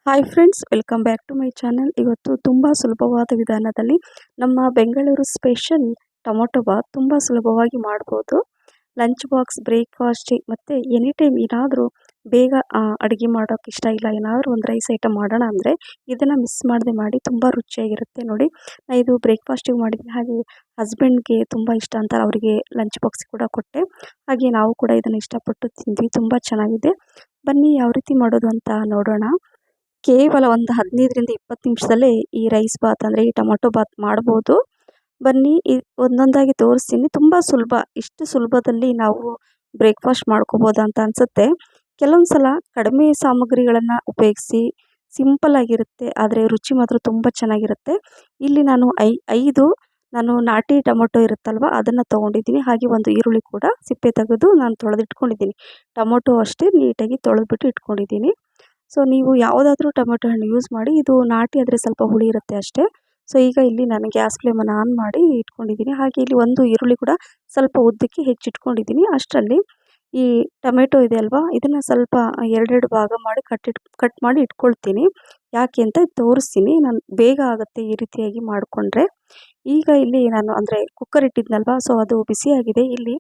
Hi friends, welcome back to my channel. ಇವತ್ತು ತುಂಬ ಸುಲಭವಾದ ವಿಧಾನದಲ್ಲಿ ನಮ್ಮ ಬೆಂಗಳೂರು ಸ್ಪೆಷಲ್ ಟೊಮೊಟೊ ಬಾತ್ ತುಂಬ ಸುಲಭವಾಗಿ ಮಾಡ್ಬೋದು. ಲಂಚ್ ಬಾಕ್ಸ್, ಬ್ರೇಕ್ಫಾಸ್ಟ್ ಮತ್ತು ಎನಿ ಟೈಮ್ ಏನಾದರೂ ಬೇಗ ಅಡುಗೆ ಮಾಡೋಕ್ಕೆ ಇಷ್ಟ ಇಲ್ಲ, ಏನಾದರೂ ಒಂದು ರೈಸ್ ಐಟಮ್ ಮಾಡೋಣ ಅಂದರೆ ಇದನ್ನು ಮಿಸ್ ಮಾಡದೆ ಮಾಡಿ. ತುಂಬ ರುಚಿಯಾಗಿರುತ್ತೆ ನೋಡಿ. ನಾನು ಇದು ಬ್ರೇಕ್ಫಾಸ್ಟಿಗೆ ಮಾಡಿದ್ದೀನಿ, ಹಾಗೆ ಹಸ್ಬೆಂಡ್ಗೆ ತುಂಬ ಇಷ್ಟ ಅಂತ ಅವರಿಗೆ ಲಂಚ್ ಬಾಕ್ಸ್ ಕೂಡ ಕೊಟ್ಟೆ. ಹಾಗೆ ನಾವು ಕೂಡ ಇದನ್ನು ಇಷ್ಟಪಟ್ಟು ತಿಂದ್ವಿ. ತುಂಬ ಚೆನ್ನಾಗಿದೆ. ಬನ್ನಿ ಯಾವ ರೀತಿ ಮಾಡೋದು ಅಂತ ನೋಡೋಣ. ಕೇವಲ ಒಂದು 15ರಿಂದ 20 ನಿಮಿಷದಲ್ಲೇ ಈ ರೈಸ್ ಬಾತ್ ಅಂದರೆ ಈ ಟೊಮೊಟೊ ಬಾತ್ ಮಾಡ್ಬೋದು. ಬನ್ನಿ ಒಂದೊಂದಾಗಿ ತೋರಿಸ್ತೀನಿ. ತುಂಬ ಸುಲಭ. ಇಷ್ಟು ಸುಲಭದಲ್ಲಿ ನಾವು ಬ್ರೇಕ್ಫಾಸ್ಟ್ ಮಾಡ್ಕೋಬೋದಾ ಅಂತ ಅನಿಸುತ್ತೆ. ಕೆಲವೊಂದು ಸಲ ಕಡಿಮೆ ಸಾಮಗ್ರಿಗಳನ್ನು ಉಪಯೋಗಿಸಿ ಸಿಂಪಲ್ ಆಗಿರುತ್ತೆ, ಆದರೆ ರುಚಿ ಮಾತ್ರ ತುಂಬ ಚೆನ್ನಾಗಿರುತ್ತೆ. ಇಲ್ಲಿ ನಾನು ನಾನು ನಾಟಿ ಟೊಮೊಟೊ ಇರುತ್ತಲ್ವ ಅದನ್ನು ತೊಗೊಂಡಿದ್ದೀನಿ. ಹಾಗೆ ಒಂದು ಈರುಳ್ಳಿ ಕೂಡ ಸಿಪ್ಪೆ ತೆಗೆದು ನಾನು ತೊಳೆದಿಟ್ಕೊಂಡಿದ್ದೀನಿ. ಟೊಮೊಟೊ ಅಷ್ಟೇ ನೀಟಾಗಿ ತೊಳೆದ್ಬಿಟ್ಟು ಇಟ್ಕೊಂಡಿದ್ದೀನಿ. ಸೊ ನೀವು ಯಾವುದಾದ್ರೂ ಟೊಮೆಟೊ ಹಣ್ಣು ಯೂಸ್ ಮಾಡಿ. ಇದು ನಾಟಿ ಆದರೆ ಸ್ವಲ್ಪ ಹುಳಿ ಇರುತ್ತೆ ಅಷ್ಟೇ. ಸೊ ಈಗ ಇಲ್ಲಿ ನಾನು ಗ್ಯಾಸ್ ಫ್ಲೇಮನ್ನು ಆನ್ ಮಾಡಿ ಇಟ್ಕೊಂಡಿದ್ದೀನಿ. ಹಾಗೆ ಇಲ್ಲಿ ಒಂದು ಈರುಳ್ಳಿ ಕೂಡ ಸ್ವಲ್ಪ ಉದ್ದಕ್ಕೆ ಹೆಚ್ಚಿಟ್ಕೊಂಡಿದ್ದೀನಿ. ಅಷ್ಟರಲ್ಲಿ ಈ ಟೊಮೆಟೊ ಇದೆ ಅಲ್ವಾ, ಇದನ್ನು ಸ್ವಲ್ಪ ಎರಡೆರಡು ಭಾಗ ಮಾಡಿ ಕಟ್ ಮಾಡಿ ಇಟ್ಕೊಳ್ತೀನಿ. ಯಾಕೆ ಅಂತ ತೋರಿಸ್ತೀನಿ. ನಾನು ಬೇಗ ಆಗುತ್ತೆ ಈ ರೀತಿಯಾಗಿ ಮಾಡಿಕೊಂಡ್ರೆ. ಈಗ ಇಲ್ಲಿ ನಾನು ಅಂದರೆ ಕುಕ್ಕರ್ ಇಟ್ಟಿದ್ನಲ್ವ, ಸೊ ಅದು ಬಿಸಿಯಾಗಿದೆ. ಇಲ್ಲಿ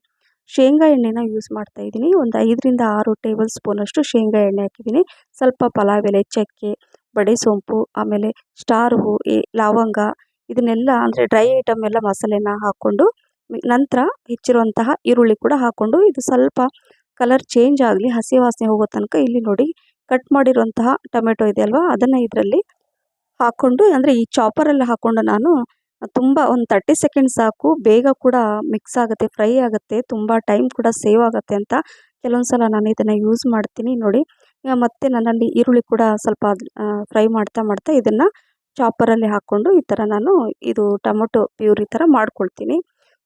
ಶೇಂಗಾ ಎಣ್ಣೆನ ಯೂಸ್ ಮಾಡ್ತಾ ಇದ್ದೀನಿ. ಒಂದು 5ರಿಂದ 6 ಟೇಬಲ್ ಸ್ಪೂನಷ್ಟು ಶೇಂಗಾ ಎಣ್ಣೆ ಹಾಕಿದ್ದೀನಿ. ಸ್ವಲ್ಪ ಪಲಾವ್ ಎಲೆ, ಚಕ್ಕೆ, ಬಡೆ ಸೋಂಪು, ಆಮೇಲೆ ಸ್ಟಾರ್ ಹೂವು, ಲವಂಗ, ಇದನ್ನೆಲ್ಲ ಅಂದರೆ ಡ್ರೈ ಐಟಮ್ ಎಲ್ಲ ಮಸಾಲೆನ ಹಾಕ್ಕೊಂಡು ನಂತರ ಹೆಚ್ಚಿರುವಂತಹ ಈರುಳ್ಳಿ ಕೂಡ ಹಾಕ್ಕೊಂಡು ಇದು ಸ್ವಲ್ಪ ಕಲರ್ ಚೇಂಜ್ ಆಗಲಿ, ಹಸಿ ವಾಸನೆ ಹೋಗೋ ತನಕ ಇಲ್ಲಿ ನೋಡಿ ಕಟ್ ಮಾಡಿರುವಂತಹ ಟೊಮೆಟೊ ಇದೆ ಅಲ್ವಾ, ಅದನ್ನು ಇದರಲ್ಲಿ ಹಾಕ್ಕೊಂಡು ಅಂದರೆ ಈ ಚಾಪರಲ್ಲಿ ಹಾಕ್ಕೊಂಡು ನಾನು ತುಂಬ ಒಂದು 30 ಸೆಕೆಂಡ್ಸ್ ಸಾಕು. ಬೇಗ ಕೂಡ ಮಿಕ್ಸ್ ಆಗುತ್ತೆ, ಫ್ರೈ ಆಗುತ್ತೆ, ತುಂಬ ಟೈಮ್ ಕೂಡ ಸೇವ್ ಆಗುತ್ತೆ ಅಂತ ಕೆಲವೊಂದು ಸಲ ನಾನು ಇದನ್ನು ಯೂಸ್ ಮಾಡ್ತೀನಿ ನೋಡಿ. ಮತ್ತು ನನ್ನಲ್ಲಿ ಈರುಳ್ಳಿ ಕೂಡ ಸ್ವಲ್ಪ ಫ್ರೈ ಮಾಡ್ತಾ ಇದನ್ನು ಚಾಪರಲ್ಲಿ ಹಾಕ್ಕೊಂಡು ಈ ಥರ ನಾನು ಇದು ಟೊಮೊಟೊ ಪ್ಯೂರಿ ಥರ ಮಾಡ್ಕೊಳ್ತೀನಿ.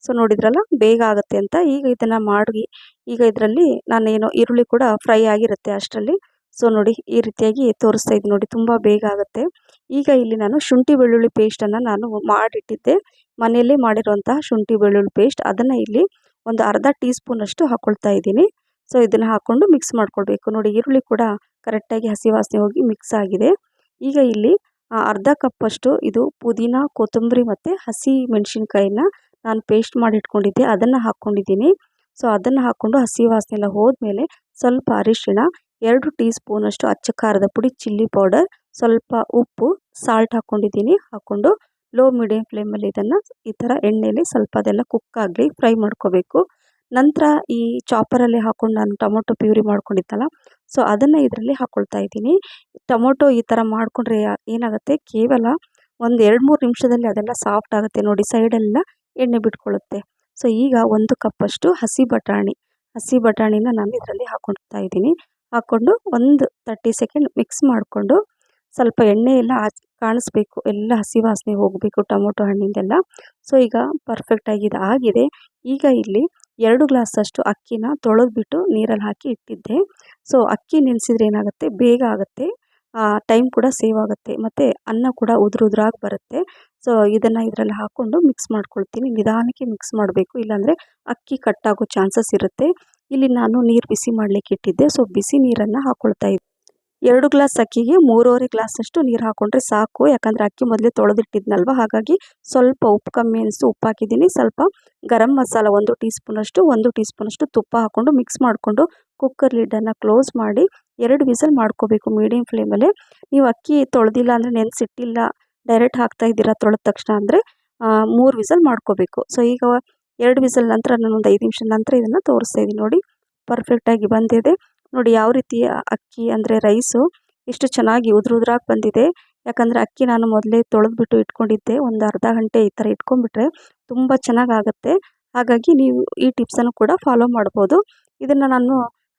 ಸೊ ನೋಡಿದ್ರಲ್ಲ, ಬೇಗ ಆಗುತ್ತೆ ಅಂತ. ಈಗ ಇದನ್ನು ಮಾಡಿ ಈಗ ಇದರಲ್ಲಿ ನಾನೇನೋ ಈರುಳ್ಳಿ ಕೂಡ ಫ್ರೈ ಆಗಿರುತ್ತೆ ಅಷ್ಟರಲ್ಲಿ. ಸೊ ನೋಡಿ ಈ ರೀತಿಯಾಗಿ ತೋರಿಸ್ತಾ ಇದ್ದೀನಿ ನೋಡಿ, ತುಂಬ ಬೇಗ ಆಗುತ್ತೆ. ಈಗ ಇಲ್ಲಿ ನಾನು ಶುಂಠಿ ಬೆಳ್ಳುಳ್ಳಿ ಪೇಸ್ಟನ್ನು ನಾನು ಮಾಡಿಟ್ಟಿದ್ದೆ, ಮನೆಯಲ್ಲೇ ಮಾಡಿರುವಂತಹ ಶುಂಠಿ ಬೆಳ್ಳುಳ್ಳಿ ಪೇಸ್ಟ್. ಅದನ್ನು ಇಲ್ಲಿ ಒಂದು ಅರ್ಧ ಟೀ ಸ್ಪೂನಷ್ಟು ಹಾಕ್ಕೊಳ್ತಾ ಇದ್ದೀನಿ. ಸೊ ಇದನ್ನು ಹಾಕ್ಕೊಂಡು ಮಿಕ್ಸ್ ಮಾಡ್ಕೊಳ್ಬೇಕು ನೋಡಿ. ಈರುಳ್ಳಿ ಕೂಡ ಕರೆಕ್ಟಾಗಿ ಹಸಿ ವಾಸನೆ ಹೋಗಿ ಮಿಕ್ಸ್ ಆಗಿದೆ. ಈಗ ಇಲ್ಲಿ ಅರ್ಧ ಕಪ್ಪಷ್ಟು ಇದು ಪುದೀನ, ಕೊತ್ತಂಬರಿ ಮತ್ತು ಹಸಿ ಮೆಣಸಿನ್ಕಾಯಿನ ನಾನು ಪೇಸ್ಟ್ ಮಾಡಿ ಇಟ್ಕೊಂಡಿದ್ದೆ, ಅದನ್ನು ಹಾಕ್ಕೊಂಡಿದ್ದೀನಿ. ಸೊ ಅದನ್ನು ಹಾಕ್ಕೊಂಡು ಹಸಿ ವಾಸನೆ ಎಲ್ಲ ಹೋದ್ಮೇಲೆ ಸ್ವಲ್ಪ ಅರಿಶಿಣ, 2 ಟೀ ಸ್ಪೂನಷ್ಟು ಅಚ್ಚ ಖಾರದ ಪುಡಿ, ಚಿಲ್ಲಿ ಪೌಡರ್, ಸ್ವಲ್ಪ ಉಪ್ಪು, ಸಾಲ್ಟ್ ಹಾಕ್ಕೊಂಡಿದ್ದೀನಿ. ಹಾಕ್ಕೊಂಡು ಲೋ ಮೀಡಿಯಂ ಫ್ಲೇಮಲ್ಲಿ ಇದನ್ನು ಈ ಥರ ಎಣ್ಣೆಯಲ್ಲಿ ಸ್ವಲ್ಪ ಅದೆಲ್ಲ ಕುಕ್ ಆಗಲಿ, ಫ್ರೈ ಮಾಡ್ಕೋಬೇಕು. ನಂತರ ಈ ಚಾಪರಲ್ಲಿ ಹಾಕ್ಕೊಂಡು ನಾನು ಟೊಮೊಟೊ ಪ್ಯೂರಿ ಮಾಡ್ಕೊಂಡಿದ್ದಲ್ಲ, ಸೊ ಅದನ್ನು ಇದರಲ್ಲಿ ಹಾಕ್ಕೊಳ್ತಾ ಇದ್ದೀನಿ. ಟೊಮೊಟೊ ಈ ಥರ ಮಾಡಿಕೊಂಡ್ರೆ ಏನಾಗುತ್ತೆ, ಕೇವಲ ಒಂದು 2-3 ನಿಮಿಷದಲ್ಲಿ ಅದೆಲ್ಲ ಸಾಫ್ಟ್ ಆಗುತ್ತೆ ನೋಡಿ, ಸೈಡೆಲ್ಲ ಎಣ್ಣೆ ಬಿಟ್ಕೊಳ್ಳುತ್ತೆ. ಸೊ ಈಗ 1 ಕಪ್ಪಷ್ಟು ಹಸಿ ಬಟಾಣಿನ ನಾನು ಇದರಲ್ಲಿ ಹಾಕ್ಕೊಳ್ತಾ ಇದ್ದೀನಿ. ಹಾಕ್ಕೊಂಡು ಒಂದು 30 ಸೆಕೆಂಡ್ ಮಿಕ್ಸ್ ಮಾಡಿಕೊಂಡು ಸ್ವಲ್ಪ ಎಣ್ಣೆ ಎಲ್ಲ ಕಾಣಿಸ್ಬೇಕು, ಎಲ್ಲ ಹಸಿ ವಾಸನೆ ಹೋಗಬೇಕು ಟೊಮೊಟೊ ಹಣ್ಣಿಂದೆಲ್ಲ. ಸೊ ಈಗ ಪರ್ಫೆಕ್ಟಾಗಿ ಆಗಿದೆ. ಈಗ ಇಲ್ಲಿ 2 ಗ್ಲಾಸಷ್ಟು ಅಕ್ಕಿನ ತೊಳೆದ್ಬಿಟ್ಟು ನೀರಲ್ಲಿ ಹಾಕಿ ಇಟ್ಟಿದ್ದೆ. ಸೊ ಅಕ್ಕಿ ನೆನೆಸಿದ್ರೆ ಏನಾಗುತ್ತೆ, ಬೇಗ ಆಗುತ್ತೆ, ಟೈಮ್ ಕೂಡ ಸೇವ್ ಆಗುತ್ತೆ, ಮತ್ತು ಅನ್ನ ಕೂಡ ಉದುರಾಗಿ ಬರುತ್ತೆ. ಸೊ ಇದನ್ನು ಇದರಲ್ಲಿ ಹಾಕ್ಕೊಂಡು ಮಿಕ್ಸ್ ಮಾಡ್ಕೊಳ್ತೀನಿ. ನಿಧಾನಕ್ಕೆ ಮಿಕ್ಸ್ ಮಾಡಬೇಕು, ಇಲ್ಲಾಂದರೆ ಅಕ್ಕಿ ಕಟ್ಟಾಗೋ ಚಾನ್ಸಸ್ ಇರುತ್ತೆ. ಇಲ್ಲಿ ನಾನು ನೀರು ಬಿಸಿ ಮಾಡಲಿಕ್ಕೆ ಇಟ್ಟಿದ್ದೆ. ಸೊ ಬಿಸಿ ನೀರನ್ನು ಹಾಕ್ಕೊಳ್ತಾ ಇದ್ದೆ. 2 ಗ್ಲಾಸ್ ಅಕ್ಕಿಗೆ 3.5 ಗ್ಲಾಸಷ್ಟು ನೀರು ಹಾಕ್ಕೊಂಡ್ರೆ ಸಾಕು. ಯಾಕಂದರೆ ಅಕ್ಕಿ ಮೊದಲೇ ತೊಳೆದಿಟ್ಟಿದ್ನಲ್ವ, ಹಾಗಾಗಿ ಸ್ವಲ್ಪ ಉಪ್ಪು ಕಮ್ಮಿ ಅನಿಸ್ತು, ಉಪ್ಪು ಹಾಕಿದ್ದೀನಿ. ಸ್ವಲ್ಪ ಗರಂ ಮಸಾಲ 1 ಟೀ ಸ್ಪೂನಷ್ಟು ತುಪ್ಪ ಹಾಕ್ಕೊಂಡು ಮಿಕ್ಸ್ ಮಾಡಿಕೊಂಡು ಕುಕ್ಕರ್ ಲಿಡ್ಡನ್ನು ಕ್ಲೋಸ್ ಮಾಡಿ 2 ವಿಸಲ್ ಮಾಡ್ಕೋಬೇಕು ಮೀಡಿಯಂ ಫ್ಲೇಮಲ್ಲೇ. ನೀವು ಅಕ್ಕಿ ತೊಳೆದಿಲ್ಲ ಅಂದರೆ, ನೆನೆಸಿಟ್ಟಿಲ್ಲ, ಡೈರೆಕ್ಟ್ ಹಾಕ್ತಾ ಇದ್ದೀರಾ ತೊಳೆದ ತಕ್ಷಣ ಅಂದರೆ 3 ವಿಸಲ್ ಮಾಡ್ಕೋಬೇಕು. ಸೊ ಈಗ 2 ವಿಸಲ್ ನಂತರ ನಾನು ಒಂದು 5 ನಿಮಿಷದ ನಂತರ ಇದನ್ನು ತೋರಿಸ್ತಾ ಇದ್ದೀನಿ ನೋಡಿ, ಪರ್ಫೆಕ್ಟಾಗಿ ಬಂದಿದೆ ನೋಡಿ. ಯಾವ ರೀತಿ ಅಕ್ಕಿ ಅಂದರೆ ರೈಸು ಎಷ್ಟು ಚೆನ್ನಾಗಿ ಉದುರಾಗಿ ಬಂದಿದೆ. ಯಾಕಂದರೆ ಅಕ್ಕಿ ನಾನು ಮೊದಲೇ ತೊಳೆದ್ಬಿಟ್ಟು ಇಟ್ಕೊಂಡಿದ್ದೆ. ಒಂದು ಅರ್ಧ ಗಂಟೆ ಈ ಥರ ಇಟ್ಕೊಂಡ್ಬಿಟ್ರೆ ತುಂಬ ಚೆನ್ನಾಗಾಗುತ್ತೆ. ಹಾಗಾಗಿ ನೀವು ಈ ಟಿಪ್ಸನ್ನು ಕೂಡ ಫಾಲೋ ಮಾಡ್ಬೋದು. ಇದನ್ನು ನಾನು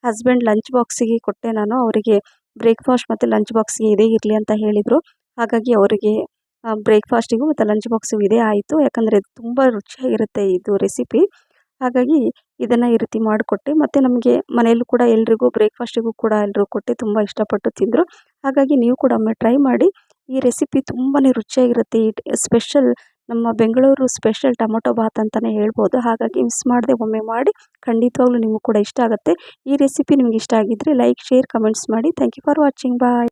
ಹಸ್ಬೆಂಡ್ ಲಂಚ್ ಬಾಕ್ಸಿಗೆ ಕೊಟ್ಟೆ. ನಾನು ಅವರಿಗೆ ಬ್ರೇಕ್ಫಾಸ್ಟ್ ಮತ್ತು ಲಂಚ್ ಬಾಕ್ಸಿಗೆ ಇದೇ ಇರಲಿ ಅಂತ ಹೇಳಿದರು. ಹಾಗಾಗಿ ಅವರಿಗೆ ಬ್ರೇಕ್ಫಾಸ್ಟಿಗೂ ಮತ್ತು ಲಂಚ್ ಬಾಕ್ಸಿಗೂ ಇದೇ ಆಯಿತು. ಯಾಕಂದರೆ ತುಂಬ ರುಚಿಯಾಗಿರುತ್ತೆ ಇದು ರೆಸಿಪಿ. ಹಾಗಾಗಿ ಇದನ್ನು ಈ ರೀತಿ ಮಾಡಿಕೊಟ್ಟೆ. ಮತ್ತು ನಮಗೆ ಮನೆಯಲ್ಲೂ ಕೂಡ ಎಲ್ರಿಗೂ ಬ್ರೇಕ್ಫಾಸ್ಟಿಗೂ ಕೂಡ ಎಲ್ಲರೂ ಕೊಟ್ಟೆ, ತುಂಬ ಇಷ್ಟಪಟ್ಟು ತಿಂದರು. ಹಾಗಾಗಿ ನೀವು ಕೂಡ ಒಮ್ಮೆ ಟ್ರೈ ಮಾಡಿ. ಈ ರೆಸಿಪಿ ತುಂಬಾ ರುಚಿಯಾಗಿರುತ್ತೆ. ಈ ಸ್ಪೆಷಲ್ ನಮ್ಮ ಬೆಂಗಳೂರು ಸ್ಪೆಷಲ್ ಟೊಮೊಟೊ ಬಾತ್ ಅಂತಲೇ ಹೇಳ್ಬೋದು. ಹಾಗಾಗಿ ಮಿಸ್ ಮಾಡದೆ ಒಮ್ಮೆ ಮಾಡಿ, ಖಂಡಿತವಾಗ್ಲೂ ನಿಮಗೂ ಕೂಡ ಇಷ್ಟ ಆಗುತ್ತೆ. ಈ ರೆಸಿಪಿ ನಿಮ್ಗೆ ಇಷ್ಟ ಆಗಿದ್ದರೆ ಲೈಕ್, ಶೇರ್, ಕಮೆಂಟ್ಸ್ ಮಾಡಿ. Thank you for watching. Bye.